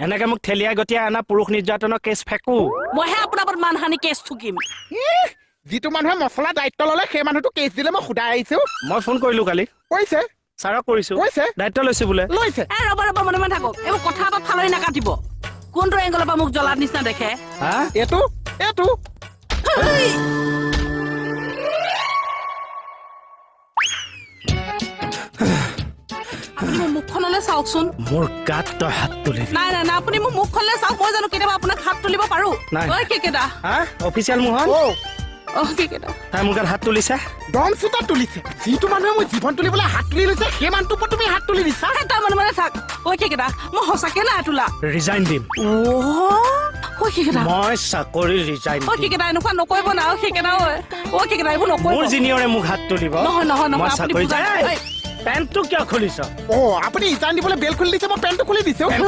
এনেকে মোক ঠেলিয়াই গতিয়াই আনা পুৰুষ নিৰ্যাতনৰ কেছ ফেকো মইহে আপোনাৰ ওপৰত মানহানি কেছ ঠুকিম যিটো মানুহে মছলা দায়িত্ব ললে সেই মানুহটো কেছ দিলে মই সুধাই আহিছো মই ফোন কৰিলো কালি কৈছে ছাৰক কৰিছো কৈছে দায়িত্ব লৈছে বোলে লৈছে ৰ'ব মনে মনে থাকক এইবোৰ কথা এটা ফালৰি নাকাটিব কোনটো এংগলৰ পৰা মোক জ্বলাৰ নিচিনা দেখে হা এইটো আপুনি মোৰ মুখখনলৈ চাওকচোন মোৰ গাত তই হাত তুলিলি নাই আপুনি মোৰ মুখখনলৈ চাওক মই জানো কেতিয়াবা আপোনাক হাত তুলিব পাৰো নাই। ঐ কেকেটা হা অফিচিয়েল মোহন কেকেটা তাই মোৰ গাত হাত তুলিছে দম চুটা তুলিছে যিটো মানুহে মোৰ জীৱন তুলিবলৈ হাত তুলি লৈছে সেই মানুহটোৰ ওপৰত তুমি হাত তুলি দিছা তই মনে মনে থাক ঐ কেকেটা মই সঁচাকে নাই তোলা ৰিজাইন দিম ঐ কেকেটা মই চাকৰি ৰিজাইন ঐ দিম কেকেটা এনেকুৱা নকৰিব না কেকেটা ঐ কেকেটা এইবোৰ নকৰিব মোৰ জিনিয়ৰে মোক হাত তুলিব নহয় মই আপুনি চাকৰি বুজাই পেণ্টটো কিয় খুলিছ আপুনি ৰিটাৰ্ণ দিবলৈ বেল খুলি দিছে মই পেণ্টটো খুলি দিছো